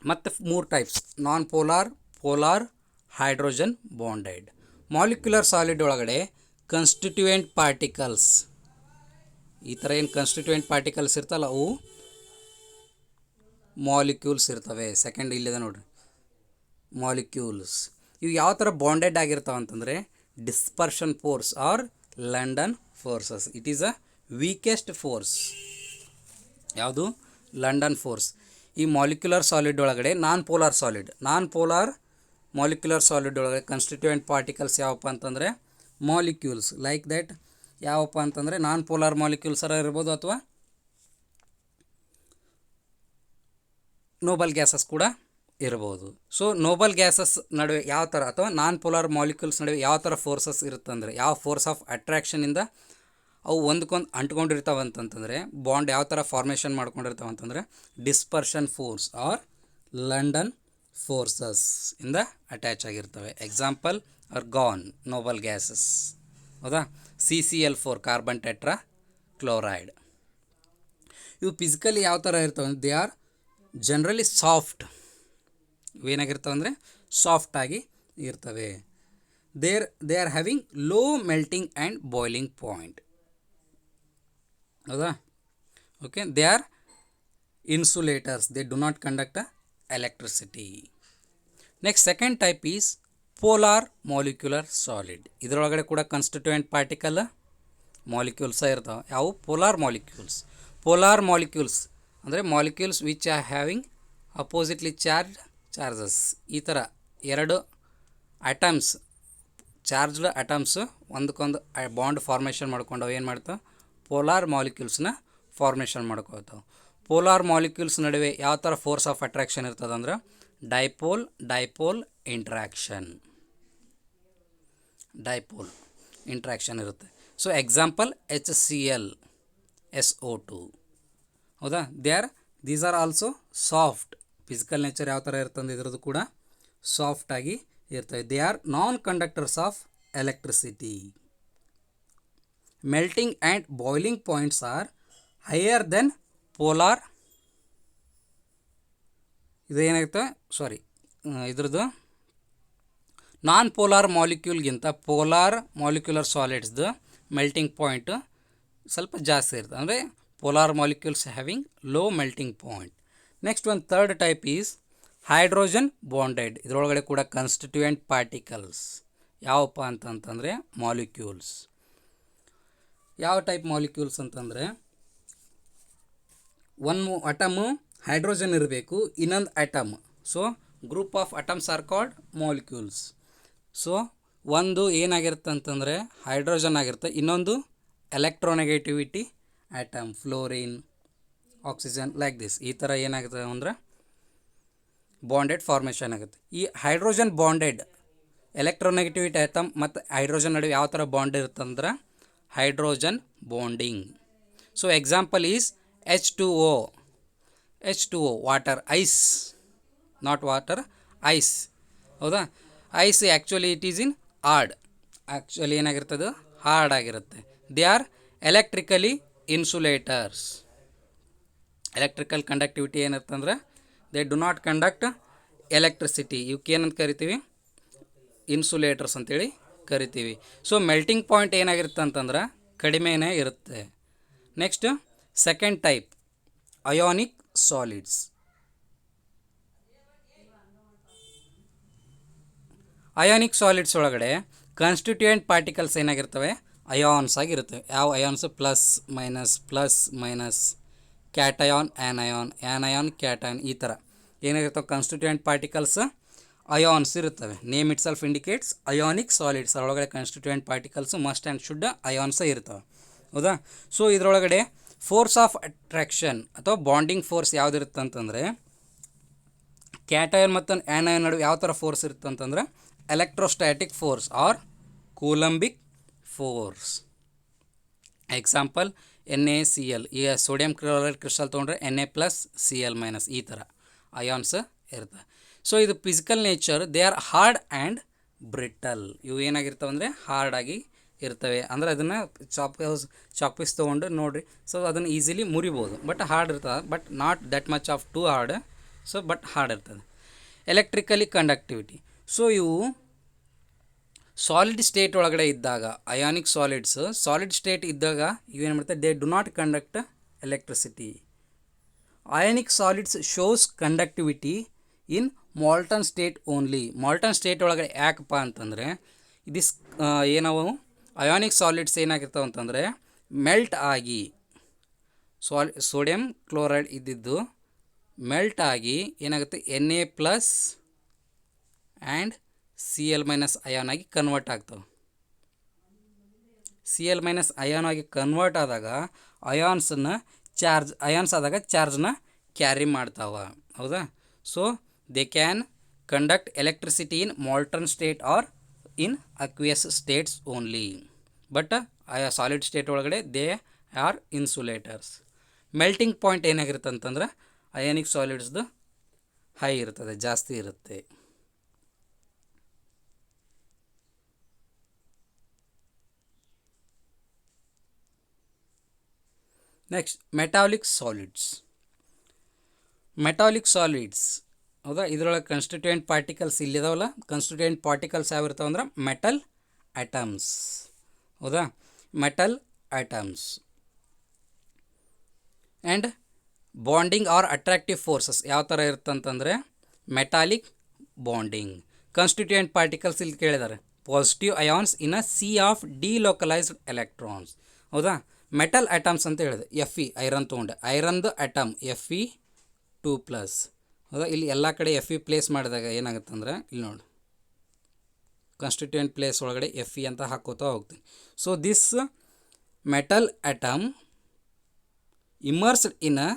ಮತ್ತು 3 types: non polar, polar, hydrogen bonded. Molecular solid ಒಳಗಡೆ ಕನ್ಸ್ಟಿಟ್ಯೂಯೆಂಟ್ ಪಾರ್ಟಿಕಲ್ಸ್, ಈ ಥರ ಏನು ಕನ್ಸ್ಟಿಟ್ಯೂಯೆಂಟ್ ಪಾರ್ಟಿಕಲ್ಸ್ ಇರ್ತಲ್ಲ ಅವು ಮಾಲಿಕ್ಯೂಲ್ಸ್ ಇರ್ತವೆ. ಸೆಕೆಂಡ್ ಇಲ್ಲಿದೆ ನೋಡಿರಿ, ಮಾಲಿಕ್ಯೂಲ್ಸ್. ಇವು ಯಾವ ಥರ ಬಾಂಡೆಡ್ ಆಗಿರ್ತಾವೆ ಅಂತಂದರೆ dispersion force or London forces. It is a weakest force. ಯಾವುದು? London force. ಈ ಮಾಲಿಕ್ಯುಲರ್ ಸಾಲಿಡ್ ಒಳಗಡೆ non polar solid, non polar molecular solid ಒಳಗಡೆ ಕನ್ಸ್ಟಿಟ್ಯೂಯೆಂಟ್ ಪಾರ್ಟಿಕಲ್ಸ್ ಯಾವಪ್ಪ ಅಂತಂದರೆ ಮಾಲಿಕ್ಯೂಲ್ಸ್. ಲೈಕ್ ದಟ್ ಯಾವಪ್ಪ ಅಂತಂದರೆ ನಾನ್ ಪೋಲಾರ್ ಮಾಲಿಕ್ಯೂಲ್ಸರ ಇರ್ಬೋದು ಅಥವಾ ನೋಬಲ್ ಗ್ಯಾಸಸ್ ಕೂಡ ಇರ್ಬೋದು. ಸೊ ನೋಬಲ್ ಗ್ಯಾಸಸ್ ನಡುವೆ ಯಾವ ಥರ ಅಥವಾ ನಾನ್ ಪೋಲಾರ್ ಮಾಲಿಕ್ಯೂಲ್ಸ್ ನಡುವೆ ಯಾವ ಥರ ಫೋರ್ಸಸ್ ಇರುತ್ತಂದರೆ, ಯಾವ ಫೋರ್ಸ್ ಆಫ್ ಅಟ್ರಾಕ್ಷನಿಂದ ಅವು ಒಂದಕ್ಕೊಂದು ಅಂಟ್ಕೊಂಡಿರ್ತಾವೆ ಅಂತಂತಂದರೆ, ಬಾಂಡ್ ಯಾವ ಥರ ಫಾರ್ಮೇಷನ್ ಮಾಡ್ಕೊಂಡಿರ್ತಾವೆ ಅಂತಂದರೆ dispersion force or London forces ಇಂದ ಅಟ್ಯಾಚ್ ಆಗಿರ್ತವೆ. ಎಕ್ಸಾಂಪಲ್ ಆರ್ಗಾನ್, ನೋಬಲ್ ಗ್ಯಾಸಸ್, ಹೌದಾ. CCl4 carbon tetrachloride. ಇವು ಫಿಸಿಕಲಿ ಯಾವ ಥರ ಇರ್ತವೆ ಅಂದರೆ ದೇ ಆರ್ ಜನರಲಿ ಸಾಫ್ಟ್. ಇವೇನಾಗಿರ್ತವೆ ಅಂದರೆ ಸಾಫ್ಟಾಗಿ ಇರ್ತವೆ. They are having low melting and boiling point, ಹೌದಾ. Okay, they are insulators, they do not conduct electricity. Next second type is polar molecular solid. ಇದರೊಳಗಡೆ ಕೂಡ ಕನ್ಸ್ಟಿಟ್ಯೂಯೆಂಟ್ ಪಾರ್ಟಿಕಲ್ ಮಾಲಿಕ್ಯೂಲ್ಸ ಇರ್ತಾವೆ. ಯಾವು? Polar molecules. Polar molecules ಅಂದರೆ molecules which are having oppositely charges. ಈ ಥರ ಎರಡು atoms, charged atoms ಒಂದಕ್ಕೊಂದು bond formation ಮಾಡ್ಕೊಂಡವು ಏನು ಮಾಡ್ತಾವೆ? ಪೋಲಾರ್ ಮಾಲಿಕ್ಯೂಲ್ಸ್ನ ಫಾರ್ಮೇಷನ್ ಮಾಡ್ಕೊತಾವೆ. ಪೋಲಾರ್ ಮಾಲಿಕ್ಯೂಲ್ಸ್ ನಡುವೆ ಯಾವ ಥರ ಫೋರ್ಸ್ ಆಫ್ ಅಟ್ರಾಕ್ಷನ್ ಇರ್ತದೆ ಅಂದ್ರೆ ಡೈಪೋಲ್ ಇಂಟ್ರಾಕ್ಷನ್ ಇರುತ್ತೆ. ಸೊ ಎಕ್ಸಾಂಪಲ್ HCl, SO2, ಹೌದಾ. These are also soft. Physical nature ಯಾವ ಥರ ಇರ್ತಂದ್ರೆ ಇದ್ರದ್ದು ಕೂಡ ಸಾಫ್ಟಾಗಿ ಇರ್ತವೆ. They are non conductors of electricity. Melting and boiling points are higher than polar. ಇದು ಏನಾಗುತ್ತೆ, ಇದ್ರದ್ದು ನಾನ್ ಪೋಲಾರ್ ಮಾಲಿಕ್ಯೂಲ್ಗಿಂತ ಪೋಲಾರ್ ಮಾಲಿಕ್ಯುಲರ್ ಸಾಲಿಡ್ಸ್ದು ಮೆಲ್ಟಿಂಗ್ ಪಾಯಿಂಟ್ ಸ್ವಲ್ಪ ಜಾಸ್ತಿ ಇರ್ತದೆ. ಅಂದರೆ polar molecules having low melting point. Next ಒಂದು third type is hydrogen bonded. ಇದರೊಳಗಡೆ ಕೂಡ ಕನ್ಸ್ಟಿಟ್ಯೂಯೆಂಟ್ ಪಾರ್ಟಿಕಲ್ಸ್ ಯಾವಪ್ಪ ಅಂತಂತಂದರೆ ಮಾಲಿಕ್ಯೂಲ್ಸ್. ಯಾವ ಟೈಪ್ ಮಾಲಿಕ್ಯೂಲ್ಸ್ ಅಂತಂದರೆ ಒಂದು ಅಟಮು ಹೈಡ್ರೋಜನ್ ಇರಬೇಕು, ಇನ್ನೊಂದು atom. So group of atoms are called molecules. So ಒಂದು ಏನಾಗಿರುತ್ತೆ ಅಂತಂದರೆ ಹೈಡ್ರೋಜನ್ ಆಗಿರುತ್ತೆ, ಇನ್ನೊಂದು electronegativity atom, fluorine, oxygen, like this. ಈ ಥರ ಏನಾಗುತ್ತೆ ಅಂದರೆ ಬಾಂಡೆಡ್ ಫಾರ್ಮೇಷನ್ ಆಗುತ್ತೆ. ಈ ಹೈಡ್ರೋಜನ್ ಬಾಂಡೆಡ್ ಎಲೆಕ್ಟ್ರೋನೆಗೆಟಿವಿಟಿ ಆಟಮ್ ಮತ್ತು ಹೈಡ್ರೋಜನ್ ನಡುವೆ ಯಾವ ಥರ ಬಾಂಡ್ ಇರುತ್ತಂದ್ರೆ hydrogen bonding. So example is H2O. H2O water, ice, not water, ice. ಹೌದಾ, ice actually it is in hard, actually ಏನಾಗಿರ್ತದೆ ಹಾರ್ಡ್ ಆಗಿರುತ್ತೆ. They are electrically insulators. Electrical conductivity ಏನಿರ್ತಂದ್ರೆ they do not conduct electricity. ಇವಕ್ಕೆ ಏನಂತ ಕರಿತೀವಿ, insulators ಅಂತೇಳಿ ಕರಿತೀವಿ. So melting point ಏನಾಗಿರುತ್ತೆ ಅಂತಂದ್ರೆ ಕಡಿಮೆನೇ ಇರುತ್ತೆ. Next second type ionic solids. Ionic solids ಒಳಗಡೆ ಕಾನ್ಸ್ಟಿಟ್ಯೂಯೆಂಟ್ ಪಾರ್ಟಿಕಲ್ಸ್ ಏನಾಗಿರ್ತವೆ, ಅಯಾನ್ಸ್ ಆಗಿರ್ತವೆ. ಯಾವ ions, plus minus, cation, anion, cation, ಈ ಥರ ಏನಾಗಿರ್ತವೆ ಕಾನ್ಸ್ಟಿಟ್ಯೂಯೆಂಟ್ ಪಾರ್ಟಿಕಲ್ಸ್ ಅಯಾನ್ಸ್ ಇರುತ್ತವೆ. Name itself indicates ionic solids. ಅದರೊಳಗಡೆ constituent particles must and should ಅಯಾನ್ಸೇ ಇರ್ತವೆ. ಹೌದಾ. ಸೊ ಇದರೊಳಗಡೆ ಫೋರ್ಸ್ ಆಫ್ ಅಟ್ರಾಕ್ಷನ್ ಅಥವಾ ಬಾಂಡಿಂಗ್ ಫೋರ್ಸ್ ಯಾವುದಿರುತ್ತೆ ಅಂತಂದರೆ, ಕ್ಯಾಟಯಾನ್ ಮತ್ತು ಆ್ಯನಯಾನ್ ನಡುವೆ ಯಾವ ಥರ ಫೋರ್ಸ್ ಇರುತ್ತೆ ಅಂತಂದ್ರೆ electrostatic force or coulombic force. Example NaCl. ಈಗ ಸೋಡಿಯಂ ಕ್ಲೋರೈಡ್ ಕ್ರಿಸ್ಟಲ್ ತೊಗೊಂಡ್ರೆ Na+Cl- ಈ ಥರ ಅಯಾನ್ಸ್ ಇರ್ತವೆ. ಸೊ ಇದು physical nature. They are hard and brittle. ಇವು ಏನಾಗಿರ್ತವೆ ಅಂದರೆ ಹಾರ್ಡಾಗಿ ಇರ್ತವೆ. ಅಂದರೆ ಅದನ್ನು ಚಾಪೀಸ್ ತೊಗೊಂಡು ನೋಡಿರಿ, ಸೊ ಅದನ್ನು ಈಸಿಲಿ ಮುರಿಬೋದು. ಬಟ್ ಹಾರ್ಡ್ ಇರ್ತದೆ, but not that much of too hard. So but hard ಇರ್ತದೆ. Electrically conductivity. ಸೊ ಇವು ಸಾಲಿಡ್ ಸ್ಟೇಟ್ ಒಳಗಡೆ ಇದ್ದಾಗ, ಅಯಾನಿಕ್ ಸಾಲಿಡ್ಸ್ ಸಾಲಿಡ್ ಸ್ಟೇಟ್ ಇದ್ದಾಗ ಇವೇನು ಮಾಡ್ತಾರೆ, they do not conduct electricity. Ionic solids shows conductivity in molten state only. Molten state ಒಳಗಡೆ ಯಾಕಪ್ಪ ಅಂತಂದರೆ ಇದಿಸ್ ಏನವು ಅಯಾನಿಕ್ ಸಾಲಿಡ್ಸ್ ಏನಾಗಿರ್ತಾವೆ ಅಂತಂದರೆ ಮೆಲ್ಟ್ ಆಗಿ ಸೋಡಿಯಂ ಕ್ಲೋರೈಡ್ ಇದ್ದಿದ್ದು ಮೆಲ್ಟ್ ಆಗಿ ಏನಾಗುತ್ತೆ Na+ ಆ್ಯಂಡ್ Cl- ಅಯಾನ್ ಆಗಿ ಕನ್ವರ್ಟ್ ಆಗ್ತವೆ. Cl- ಅಯಾನ್ ಆಗಿ ಕನ್ವರ್ಟ್ ಆದಾಗ ಅಯಾನ್ಸ್ ಆದಾಗ ಚಾರ್ಜ್ನ ಕ್ಯಾರಿ ಮಾಡ್ತಾವೆ. ಹೌದಾ. So they can conduct electricity in molten state or in aqueous states only. But solid state ಒಳಗಡೆ they are insulators. Melting point ಏನಾಗಿರುತ್ತೆ ಅಂತಂದ್ರೆ ಅಯಾನಿಕ್ ಸಾಲಿಡ್ಸ್ದು ಹೈ ಇರ್ತದೆ, ಜಾಸ್ತಿ ಇರುತ್ತೆ. Next metallic solids. Metallic solids ಹೌದಾ, ಇದರೊಳಗೆ ಕಾನ್ಸ್ಟಿಟ್ಯೂಯೆಂಟ್ ಪಾರ್ಟಿಕಲ್ಸ್ ಇಲ್ಲಿದಾವಲ್ಲ, ಕಾನ್ಸ್ಟಿಟ್ಯೂಯೆಂಟ್ ಪಾರ್ಟಿಕಲ್ಸ್ ಯಾವಿರ್ತಾವೆ ಅಂದ್ರೆ ಮೆಟಲ್ ಆಟಮ್ಸ್. ಹೌದಾ, metal atoms and bonding are attractive forces ಯಾವ ಥರ ಇರುತ್ತಂತಂದರೆ ಮೆಟಾಲಿಕ್ ಬಾಂಡಿಂಗ್. ಕಾನ್ಸ್ಟಿಟ್ಯೂಯೆಂಟ್ ಪಾರ್ಟಿಕಲ್ಸ್ ಇಲ್ಲಿ ಕೇಳಿದ್ದಾರೆ, positive ions in a sea of delocalised electrons. ಹೌದಾ. ಮೆಟಲ್ ಆಟಮ್ಸ್ ಅಂತ ಹೇಳಿದೆ, Fe ಐರನ್ ತೊಗೊಂಡೆ, ಐರನ್ದು ಅಟಮ್ Fe2+. ಹೌದಾ. ಇಲ್ಲಿ ಎಲ್ಲ ಕಡೆ Fe ಪ್ಲೇಸ್ ಮಾಡಿದಾಗ ಏನಾಗುತ್ತೆ ಅಂದ್ರೆ ಇಲ್ಲಿ ನೋಡಿ ಕಾನ್ಸ್ಟಿಟ್ಯೂಯೆಂಟ್ ಪ್ಲೇಸ್ ಒಳಗಡೆ Fe ಅಂತ ಹಾಕೋತಾ ಹೋಗ್ತೀನಿ. So this metal atom immersed in a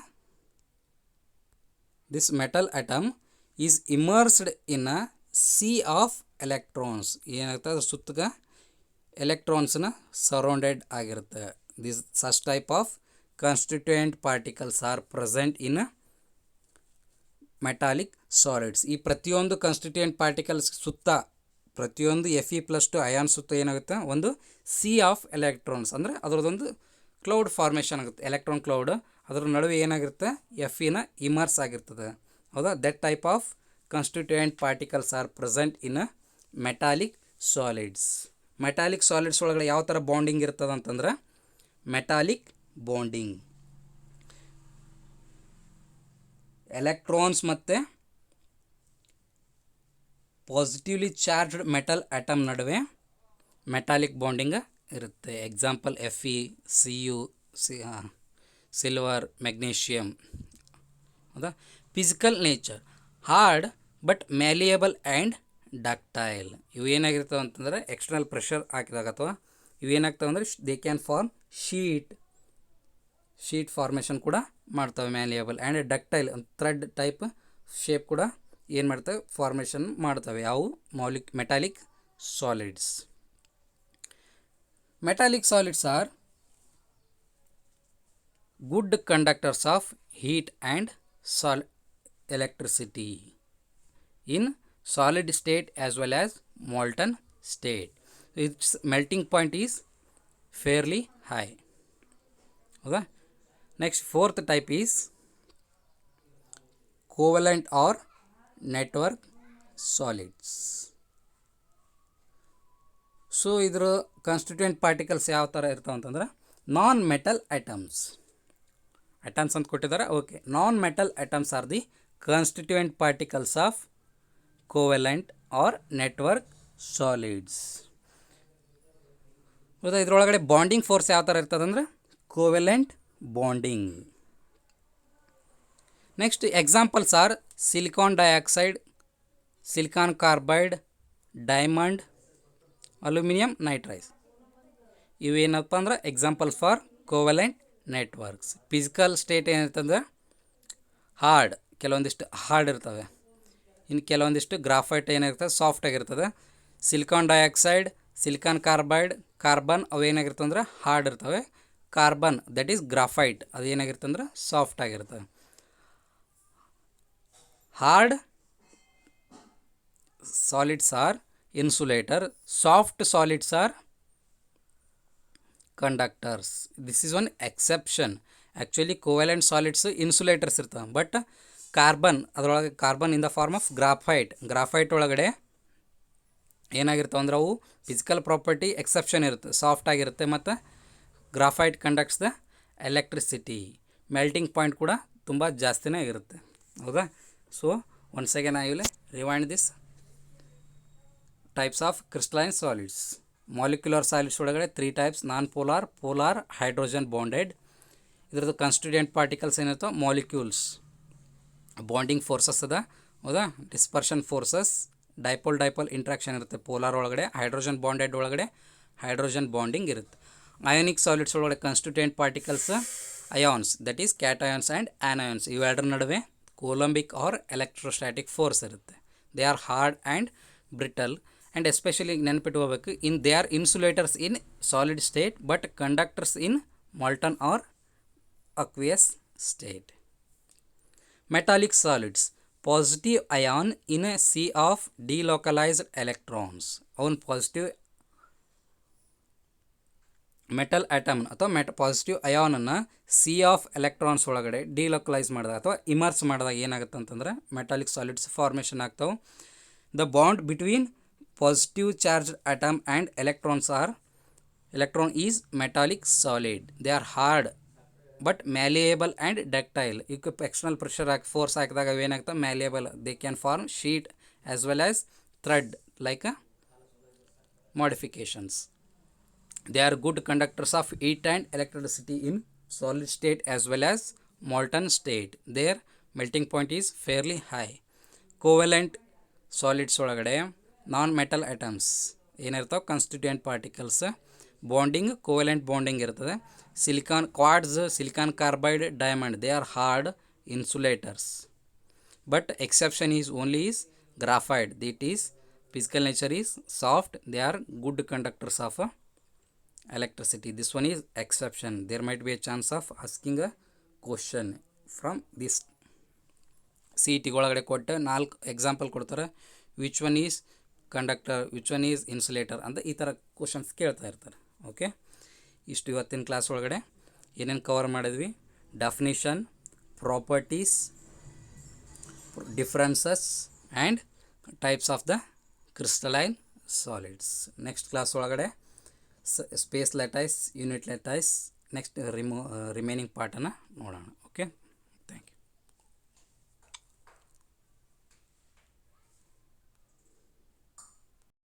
this metal atom is immersed in a sea of electrons. ಏನಾಗುತ್ತೆ ಅದ್ರ ಸುತ್ತಗ ಎಲೆಕ್ಟ್ರಾನ್ಸ್ನ ಸರೌಂಡೆಡ್ ಆಗಿರುತ್ತೆ. This such type of constituent particles are present in metallic solids. ಈ ಪ್ರತಿಯೊಂದು constituent particles ಸುತ್ತ ಪ್ರತಿಯೊಂದು Fe+2 ion ಸುತ್ತ ಏನಾಗುತ್ತೆ ಒಂದು ಸಿ ಆಫ್ ಎಲೆಕ್ಟ್ರಾನ್ಸ್, ಅಂದರೆ ಅದರದೊಂದು ಕ್ಲೌಡ್ ಫಾರ್ಮೇಷನ್ ಆಗುತ್ತೆ, ಎಲೆಕ್ಟ್ರಾನ್ ಕ್ಲೌಡ್. ಅದರ ನಡುವೆ ಏನಾಗಿರುತ್ತೆ Feನ ಇಮರ್ಸ್ ಆಗಿರ್ತದೆ. ಹೌದಾ. That type of constituent particles are present in metallic solids. Metallic solids ಒಳಗಡೆ ಯಾವ ಥರ ಬಾಂಡಿಂಗ್ ಇರ್ತದೆ ಅಂತಂದ್ರೆ ಮೆಟಾಲಿಕ್ ಬಾಂಡಿಂಗ್. ಎಲೆಕ್ಟ್ರಾನ್ಸ್ ಮತ್ತು ಪಾಸಿಟಿವ್ಲಿ ಚಾರ್ಜ್ಡ್ ಮೆಟಲ್ ಆಟಮ್ ನಡುವೆ ಮೆಟಾಲಿಕ್ ಬಾಂಡಿಂಗ್ ಇರುತ್ತೆ. Example Fe, Cu, silver, magnesium. ಹೌದಾ. Physical nature hard but malleable and ductile. ಇವು ಏನಾಗಿರ್ತವೆ ಅಂತಂದರೆ ಎಕ್ಸ್ಟರ್ನಲ್ ಪ್ರೆಷರ್ ಹಾಕಿದಾಗ ಅಥವಾ ಇವೇನಾಗ್ತವೆ ಅಂದರೆ they can form sheet formation ಕೂಡ ಮಾಡ್ತವೆ. Malleable and ductile thread type shape ಕೂಡ ಏನು ಮಾಡ್ತವೆ ಫಾರ್ಮೇಷನ್ ಮಾಡ್ತವೆ. ಯಾವು metallic solids. Metallic solids are good conductors of heat and electricity in solid state as well as molten state. Its melting point is fairly high. Okay. Next, fourth type is covalent or network solids. So ಇದರ constituent particles ಯಾವ ಥರ ಇರ್ತಾವೆ ಅಂತಂದ್ರೆ non metal items ಅಂತ ಕೊಟ್ಟಿದ್ದಾರೆ. Okay, non metal items are the constituent particles of covalent or network solids. ಹೌದಾ, ಇದರೊಳಗಡೆ bonding force ಯಾವ ಥರ ಇರ್ತದೆ ಅಂದರೆ covalent bonding. Next examples are silicon dioxide, silicon carbide, diamond, aluminium nitrides. ಇವೇನಪ್ಪ ಅಂದ್ರೆ examples for covalent networks. Physical state ಏನಿರ್ತಂದ್ರೆ hard, ಕೆಲವೊಂದಿಷ್ಟು ಹಾರ್ಡ್ ಇರ್ತವೆ, ಇನ್ನು ಕೆಲವೊಂದಿಷ್ಟು ಗ್ರಾಫೈಟ್ ಏನಾಗಿರ್ತದೆ ಸಾಫ್ಟ್ ಆಗಿರ್ತದೆ. Silicon dioxide, silicon carbide, carbon ಅವೇನಾಗಿರ್ತವೆ ಅಂದ್ರೆ ಹಾರ್ಡ್ ಇರ್ತವೆ. ಕಾರ್ಬನ್ ದಟ್ ಈಸ್ ಗ್ರಾಫೈಟ್, ಅದು ಏನಾಗಿರ್ತಂದ್ರೆ ಸಾಫ್ಟ್ ಆಗಿರ್ತದೆ. Hard solids are insulator, soft solids are conductors. This is one exception. Actually covalent solids insulators ಇರ್ತವೆ, ಬಟ್ ಕಾರ್ಬನ್ ಅದರೊಳಗೆ carbon in the form of graphite ಒಳಗಡೆ ಏನಾಗಿರ್ತವೆ ಅಂದ್ರೆ ಅವು ಫಿಸಿಕಲ್ ಪ್ರಾಪರ್ಟಿ ಎಕ್ಸೆಪ್ಷನ್ ಇರುತ್ತೆ, soft ಆಗಿರುತ್ತೆ. ಮತ್ತು graphite conducts the electricity, melting point ಕೂಡ ತುಂಬ ಜಾಸ್ತಿನೇ ಇರುತ್ತೆ. ಹೌದಾ? So once again I will rewind this types of crystalline solids. Molecular solids ಒಳಗಡೆ 3 types: non polar, polar, hydrogen bonded. ಇದ್ರದ್ದು ಕಾನ್ಸ್ಟಿಟ್ಯೂಯೆಂಟ್ ಪಾರ್ಟಿಕಲ್ಸ್ ಏನಿರ್ತವೆ ಮಾಲಿಕ್ಯೂಲ್ಸ್. ಬಾಂಡಿಂಗ್ ಫೋರ್ಸಸ್ ಅದ, ಹೌದಾ? ಡಿಸ್ಪರ್ಷನ್ ಫೋರ್ಸಸ್, ಡೈಪೋಲ್ ಇಂಟ್ರಾಕ್ಷನ್ ಇರುತ್ತೆ ಪೋಲಾರ್ ಒಳಗಡೆ. ಹೈಡ್ರೋಜನ್ ಬಾಂಡೆಡ್ ಒಳಗಡೆ hydrogen bonding ಇರುತ್ತೆ. Ionic solids ಒಳಗಡೆ constituent particles ions, that is cations and anions. ಇವೆರಡರ ನಡುವೆ ಕೂಲಂಬಿಕ್ ಆರ್ ಎಲೆಕ್ಟ್ರೋಸ್ಟ್ಯಾಟಿಕ್ ಫೋರ್ಸ್ ಇರುತ್ತೆ. They are hard and brittle and especially ನೆನಪಿಟ್ಕೋಬೇಕು, they are insulators in solid state but conductors in molten or aqueous state. Metallic solids, positive ion in a sea of delocalized electrons. ಅವನ್ positive metal atom ಅಥವಾ positive ಅಯಾನನ್ನು C of electrons ಒಳಗಡೆ delocalise ಮಾಡಿದಾಗ ಅಥವಾ immerse ಮಾಡಿದಾಗ ಏನಾಗುತ್ತೆ ಅಂತಂದ್ರೆ metallic solids formation ಆಗ್ತಾವೆ. The bond between positive charged atom and electron is metallic solid. They are hard but malleable and ductile. External pressure force ಹಾಕಿದಾಗ ಏನಾಗ್ತವೆ malleable. They can form sheet as well as thread like modifications. They are good conductors of heat and electricity in solid state as well as molten state. Their melting point is fairly high. Covalent solids ಒಳಗಡೆ non metal items ಏನಿರ್ತಾವೆ constituent particles, bonding covalent bonding ಇರ್ತದೆ. Silicon quartz, silicon carbide, diamond, they are hard insulators. But exception is only is graphite, that is physical nature is soft, they are good conductors of electricity. This one is exception. There might be a chance of asking a question from this. CET ಒಳಗಡೆ ಕೊಟ್ಟು 4 example ಕೊಡ್ತಾರೆ. Which one is conductor, which one is insulator ಅಂತ ಈ ಥರ questions ಕೇಳ್ತಾ ಇರ್ತಾರೆ. Okay, ಇಷ್ಟು ಇವತ್ತಿನ ಕ್ಲಾಸ್ ಒಳಗಡೆ ಏನೇನು ಕವರ್ ಮಾಡಿದ್ವಿ: definition, properties, differences and types of the crystalline solids. Next class ಒಳಗಡೆ ಸ್ಪೇಸ್ ಲ್ಯಾಟೈಸ್, ಯೂನಿಟ್ ಲ್ಯಾಟೈಸ್, ನೆಕ್ಸ್ಟ್ ರಿಮೈನಿಂಗ್ ಪಾರ್ಟನ್ನು ನೋಡೋಣ.